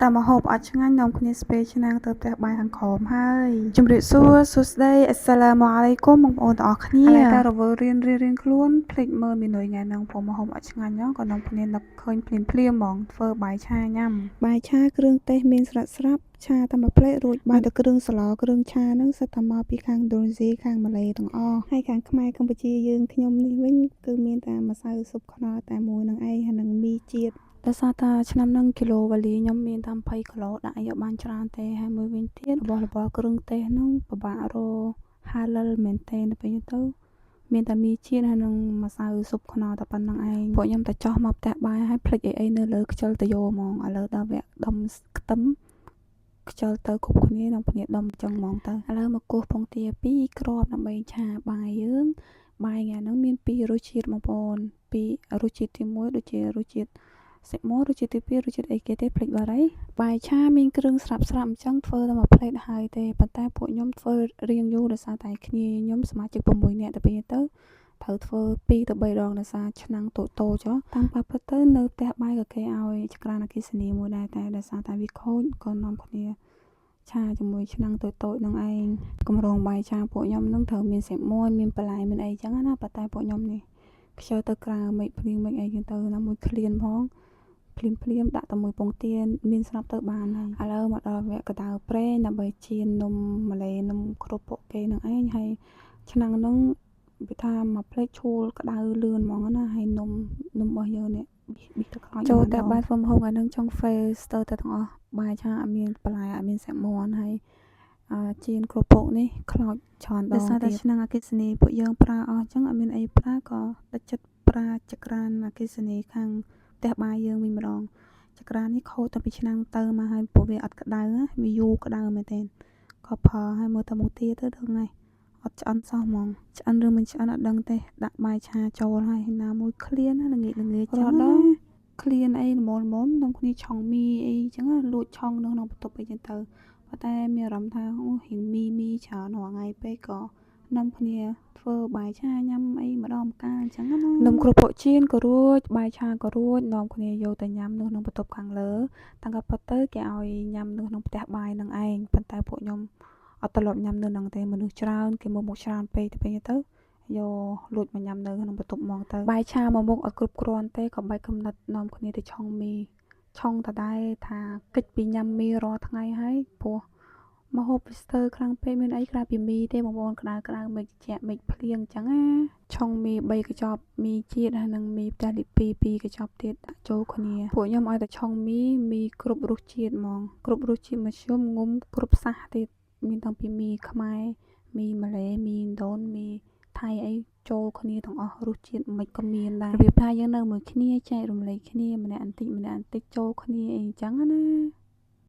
តែម្ហូបអត់ឆ្ងាញ់នាំគ្នាស្ពេឆ្នាំងទៅផ្ទះបាយខាងក្រោមហើយជំរាបសួរសួស្តីអស្សាឡាមអាឡៃគុំបងប្អូនទាំងអស់គ្នាឥឡូវតែរវល់រៀនខ្លួនភ្លេចមើលមេនុយថ្ងៃហ្នឹងព្រោះម្ហូបអត់ឆ្ងាញ់ហ្នឹងក៏នាំគ្នានឹកឃើញភ្លាមហ្មងធ្វើបាយឆាញ៉ាំបាយឆាគ្រឿងទេសមានស្រាប់ឆាតែមួយផ្លេតរួចបានតែគ្រឿងសឡគ្រឿងឆាហ្នឹងសិតតែមកពីខាងឥណ្ឌូនេស៊ីខាងម៉ាឡេទាំងអស់ហើយខាងខ្មែរកម្ពុជាយើងខ្ញុំនេះវិញគឺមានតែម្សៅស៊ុបខ្នុរតែមួយនឹងឯងហើយនឹងមីជាតិដោយសារតែឆ្នាំហ្នឹងគីឡូវ៉ាលីខ្ញុំមានតែ20គីឡូដាក់យកបានច្រើនទេហើយមួយវិញទៀតរបស់របរគ្រឿងទេសហ្នឹងពិបាករកហាឡាល់មែនតើពេលទៅមានតែមីជាតិហើយនឹងម្សៅស៊ុបខ្នុរតែប៉ុណ្្នឹងឯងពួកខ្ញុំតែចោះមកផ្ទះបាយហើយភ្លេចអីនៅលើខ្ជិលទៅយកហ្មងឥឡូវដល់វគ្គដុំខ្ទឹមខ្ជិលទៅគ្រប់គ្នានឹងគ្នាដុំចឹងហ្មងទៅឥឡូវមកគោះពងទា2គ្រាប់ដើម្បីឆាបាយយើងបាយថ្ងៃហ្នឹងមាន2រសជាតិបងប្អូន2រសជាតិទី1ដូចជារសជាតិសាច់មាន់រសជាតិទី2រសជាតិអីគេទេភ្លេចបាត់ហើយបាយឆាមានគ្រឿងស្រាប់អញ្ចឹងធ្វើតែមួយផ្លេតហើយទេប៉ុន្តែពួកខ្ញុំធ្វើរៀងយូរដោយសារតែគ្នាខ្ញុំសមាជិក6នាក់ទៅពេលទៅត្រូវធ្វើ2ទៅ3ដងដោយសារឆ្នាំងតូចៗតាំងប៉ះពិតទៅនៅផ្ទះបាយក៏គេឲ្យចក្រានអគ្គិសនីមួយដែរតែដោយសារតែវាខូចក៏នាំគ្នាឆាជាមួយឆ្នាំងតូចនឹងឯងកម្រងបាយឆាពួកខ្ញុំនឹងត្រូវមានសាច់មាន់មានបន្លែមានអីចឹងណាប៉ុន្តែពួកខ្ញុំនេះខ្ជិលទៅក្រៅមិនភ្លៀងមិនអីចឹងទៅណាមួយឃ្លានផងភ្លាមដាក់តែមួយពងទាមានស្រាប់ទៅបានហើយឥឡូវមកដល់វគ្គក្តៅប្រេងដើម្បីចៀននំម៉ាឡេនំគ្រប់ពួកគេនឹងឯងហើយឆ្នាំងហ្នឹងវាថាមួយផ្លេតឈួលក្តៅលឿនហ្មងណាហើយនំរបស់យើងនេះប៊ីទៅខ្លោចចូលតែបាយធ្វើម្ហូបអានឹងចង់ហ្វេស្ទើរតែទាំងអស់បាយឆាអត់មានបន្លែអត់មានសាច់មាន់ហើយចៀនគ្រប់ពុកនេះខ្លោចច្រើនដងទៀតដោយសារតែឆ្នាំងអគ្គិសនីពួកយើងប្រើអស់អញ្ចឹងអត់មានអីប្រើក៏ដឹកចិត្តប្រើចក្រានអគ្គិសនីខាងផ្ទះបាយយើងវិញម្ដងចក្រាននេះខូចតាំងពីឆ្នាំងទៅមកហើយពួកវាអត់ក្តៅវាយូរក្តៅមែនទេក៏ផលហើយមើលតែមុខទាទៅដឹងហើយអត់ឆ្អិនសោះហ្មងឆ្អិនឬមិនឆ្អិនអត់ដឹងទេដាក់បាយឆាចូលហើយណាមួយឃ្លានណាល្ងាចចឹងឃ្លានអីល្មមនឹងគ្នាឆុងមីអីចឹងលួចឆុងនៅក្នុងបន្ទប់អីចឹងទៅប៉ុន្តែមានអារម្មណ៍ថាអូរៀងមីច្រើនរាល់ថ្ងៃពេកក៏នាំគ្នាធ្វើបាយឆាញ៉ាំអីម្ដងម្កាលអញ្ចឹងណានំគ្រប់ពួកចៀនក៏រួចបាយឆាក៏រួចនាំគ្នាយកទៅញ៉ាំនៅក្នុងបន្ទប់ខាងលើតាំងក៏ប៉ុតទៅគេឲ្យញ៉ាំនៅក្នុងផ្ទះបាយនឹងឯងប៉ុន្តែពួកខ្ញុំអត់ត្រឡប់ញ៉ាំនៅនឹងទេមនុស្សច្រើនគេមកច្រើនពេកទៅពេលទៅយកលួចមកញ៉ាំនៅក្នុងបន្ទប់ហ្មងទៅបាយឆាមួយមុខអត់គ្រប់គ្រាន់ទេក៏បែកកំណត់នាំគ្នាទៅឆុងមីឆុងតដែរថាកិច្ចពីញ៉ាំមីរាល់ថ្ងៃហើយព្រោះមកហូបវីស្ទ័រខ្លាំងពេកមានអីក្រៅពីមីទេបងប្អូនក្តៅមិនត្រជាក់មិនភ្លៀងអញ្ចឹងណាឆុងមី3កញ្ចប់មីជាតិហើយនិងមីផ្ទះលីពី2កញ្ចប់ទៀតដាក់ចូលគ្នាពួកខ្ញុំឲ្យតែឆុងមីគ្រប់រសជាតិហ្មងគ្រប់រសជាតិមធ្យមងុំគ្រប់សាសទៀតមានតាំងពីមីខ្មែរមីម៉ាឡេមីឥណ្ឌូមីថៃអីចូលគ្នាទាំងអស់រសជាតិមិនក៏មានដែររបៀបថាយើងនៅមួយគ្នាចែករំលែកគ្នាម្នាក់បន្តិចចូលគ្នាអីអញ្ចឹងណា